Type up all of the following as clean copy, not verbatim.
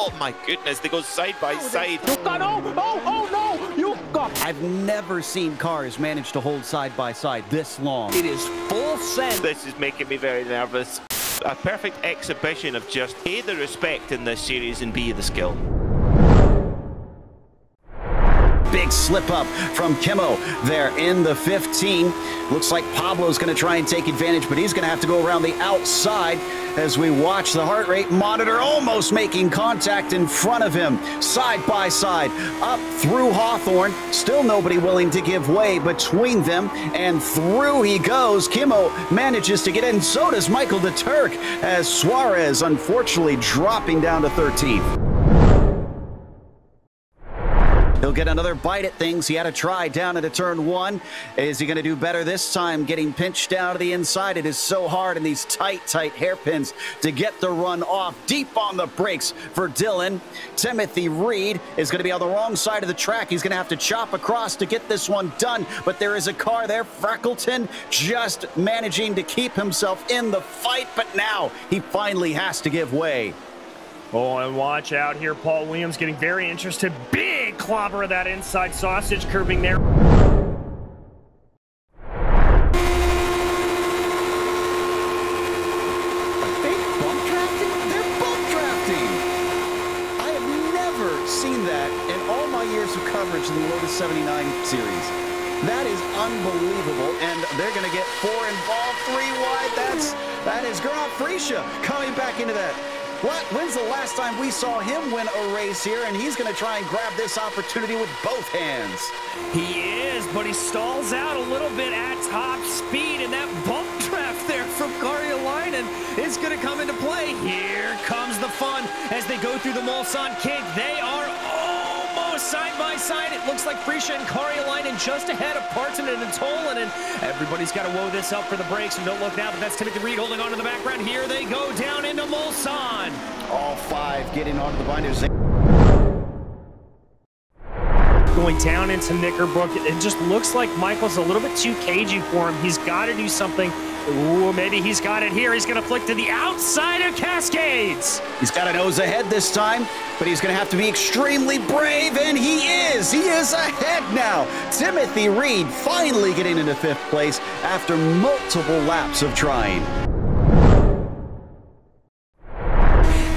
Oh my goodness, they go side by side. Oh no, you got. I've never seen cars manage to hold side by side this long. It is full send. This is making me very nervous. A perfect exhibition of just A, the respect in this series, and B, the skill. Big slip up from Kimmo there in the 15. Looks like Pablo's going to try and take advantage, but he's going to have to go around the outside as we watch the heart rate monitor almost making contact in front of him. Side by side, up through Hawthorne. Still nobody willing to give way between them, and through he goes. Kimmo manages to get in. So does Michael the Turk, as Suarez unfortunately dropping down to 13th. He'll get another bite at things. He had a try down into turn 1. Is he going to do better this time? Getting pinched down to the inside. It is so hard in these tight hairpins to get the run off. Deep on the brakes for Dylan. Timothy Reed is going to be on the wrong side of the track. He's going to have to chop across to get this one done. But there is a car there. Freckleton just managing to keep himself in the fight. But now he finally has to give way. Oh, and watch out here. Paul Williams getting very interested. Big clobber of that inside sausage curving there. They're bump drafting. I have never seen that in all my years of coverage in the Lotus 79 series. That is unbelievable, and they're going to get 4 involved, 3 wide. That is Grand Prix coming back into that. When's the last time we saw him win a race here? And he's going to try and grab this opportunity with both hands. He is, but he stalls out a little bit at top speed, and that bump draft there from Karjalainen is going to come into play. Here comes the fun as they go through the Mulsanne cake. They are almost side by side. It looks like Frisha and Karjalainen just ahead of Partanen and Tolan, and everybody's got to woe this up for the brakes. And don't look now, but that's Timothy Reed holding on to the background. Here they go down into Mulsanne. All 5 getting onto the binders. Going down into Knickerbrook, it just looks like Michael's a little bit too cagey for him. He's got to do something. Ooh, maybe he's got it here. He's going to flick to the outside of Cascades. He's got a nose ahead this time, but he's going to have to be extremely brave, and he is. He is ahead now. Timothy Reed finally getting into 5th place after multiple laps of trying.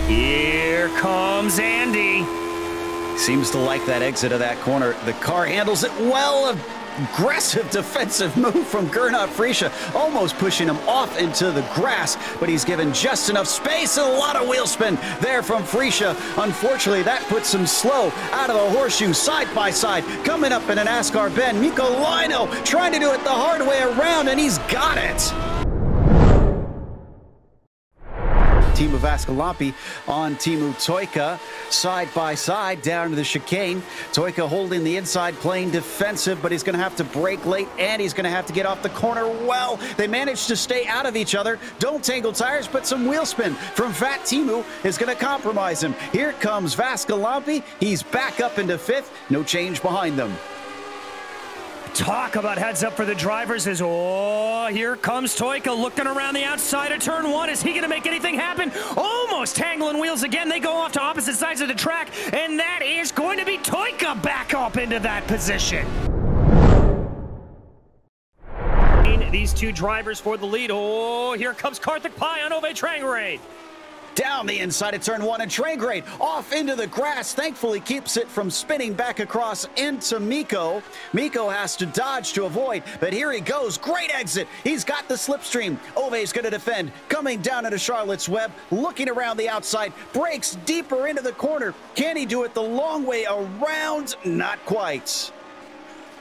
Here comes Andy. Seems to like that exit of that corner. The car handles it well. Aggressive defensive move from Gernot Frisha, almost pushing him off into the grass, but he's given just enough space, and a lot of wheel spin there from Frisha. Unfortunately, that puts him slow out of the horseshoe, side by side, coming up in an NASCAR bend. Mikko Lino trying to do it the hard way around, and he's got it. Team of Ascalante on Teemu Toika, side by side down to the chicane. Toika holding the inside, playing defensive, but he's going to have to brake late, and he's going to have to get off the corner well. They managed to stay out of each other. Don't tangle tires, but some wheel spin from Fat Teemu is going to compromise him. Here comes Vascalampi. He's back up into 5th. No change behind them. Talk about heads up for the drivers as, oh, here comes Toika looking around the outside of turn 1. Is he going to make anything happen? Almost tangling wheels again. They go off to opposite sides of the track, and that is going to be Toika back up into that position. These 2 drivers for the lead. Oh, here comes Karthik Pai on Ove Trangrade. Down the inside of turn 1, and Trangrade off into the grass. Thankfully keeps it from spinning back across into Mikko. Mikko has to dodge to avoid, but here he goes. Great exit. He's got the slipstream. Ove's going to defend. Coming down into Charlotte's Web, looking around the outside, breaks deeper into the corner. Can he do it the long way around? Not quite.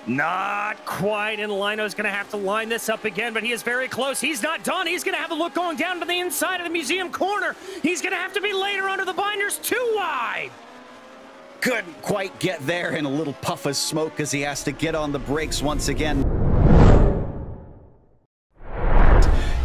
Not quite, and Lino's going to have to line this up again, but he is very close. He's not done. He's going to have a look going down to the inside of the museum corner. He's going to have to be later under the binders, 2 wide. Couldn't quite get there, and a little puff of smoke as he has to get on the brakes once again.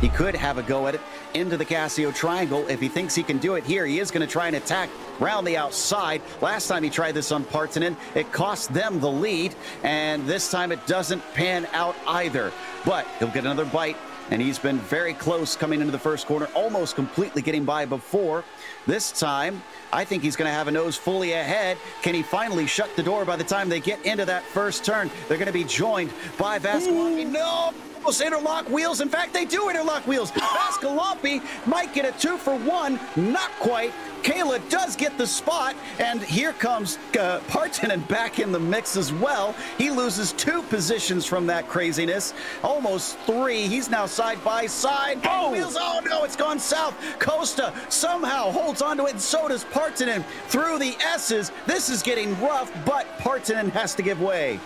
He could have a go at it into the Casio Triangle. If he thinks he can do it here, he is going to try and attack round the outside. Last time he tried this on Partanen, it cost them the lead, and this time it doesn't pan out either. But he'll get another bite And he's been very close coming into the first corner, almost completely getting by before. This time, I think he's going to have a nose fully ahead. Can he finally shut the door by the time they get into that first turn? They're going to be joined by Vascalompi. No! Almost interlock wheels. In fact, they do interlock wheels. Vascalompi might get a 2 for 1. Not quite. Kayla does get the spot, and here comes Partonen back in the mix as well. He loses 2 positions from that craziness. Almost 3. He's now side by side. Oh! Wheels. Oh, no, it's gone south. Costa somehow holds onto it, and so does Partonen through the S's. This is getting rough, but Partonen has to give way.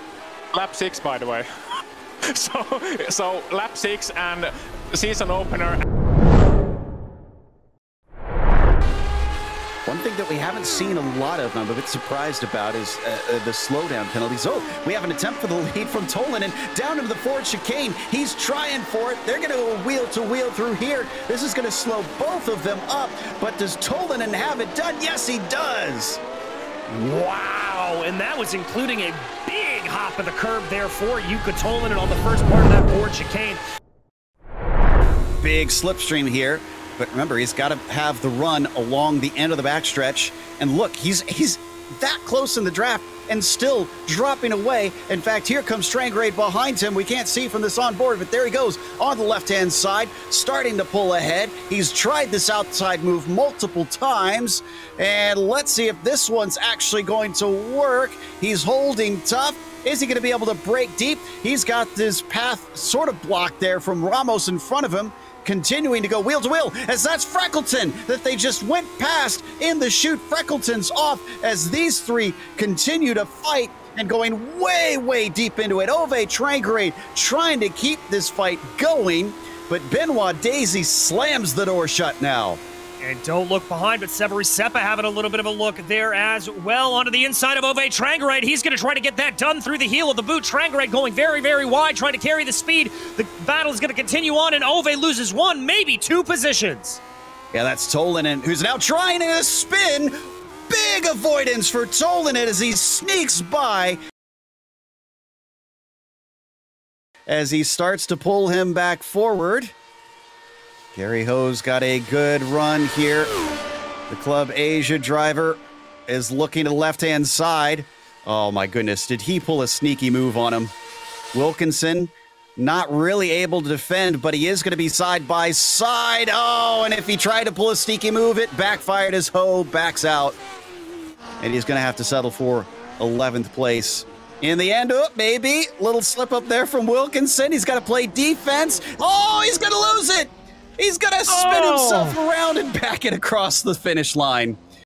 Lap 6, by the way. So lap 6 and season opener. One thing that we haven't seen a lot of, I'm a bit surprised about, is the slowdown penalties. Oh, we have an attempt for the lead from Tolinen down into the forward chicane. He's trying for it. They're going to go wheel to wheel through here. This is going to slow both of them up, but does Tolinen have it done? Yes, he does. Wow, and that was including a big hop of the curb there for Jukka Tolinen on the first part of that forward chicane. Big slipstream here, but remember, he's got to have the run along the end of the backstretch. And look, he's that close in the draft and still dropping away. In fact, here comes Strangrade behind him. We can't see from this on board, but there he goes on the left-hand side, starting to pull ahead. He's tried this outside move multiple times, and let's see if this one's actually going to work. He's holding tough. Is he going to be able to break deep? He's got this path sort of blocked there from Ramos in front of him, continuing to go wheel to wheel, as that's Freckleton that they just went past in the chute. Freckleton's off as these three continue to fight and going way, way deep into it. Ove Trangrade trying to keep this fight going, but Benoit Daisy slams the door shut now. And don't look behind, but Severi Seppa having a little bit of a look there as well onto the inside of Ove Trangrade. He's going to try to get that done through the heel of the boot. Trangrade going very, very wide, trying to carry the speed. The battle is going to continue on, and Ove loses 1, maybe 2 positions. Yeah, that's Tolinen, who's now trying to spin. Big avoidance for Tolinen as he sneaks by, as he starts to pull him back forward. Gary Ho's got a good run here. The Club Asia driver is looking to the left-hand side. Oh my goodness, did he pull a sneaky move on him? Wilkinson not really able to defend, but he is going to be side by side. Oh, and if he tried to pull a sneaky move, it backfired as Ho backs out. And he's going to have to settle for 11th place. In the end, oh, maybe. Little slip up there from Wilkinson. He's got to play defense. Oh, he's going to lose it. He's going to spin himself around and back it across the finish line.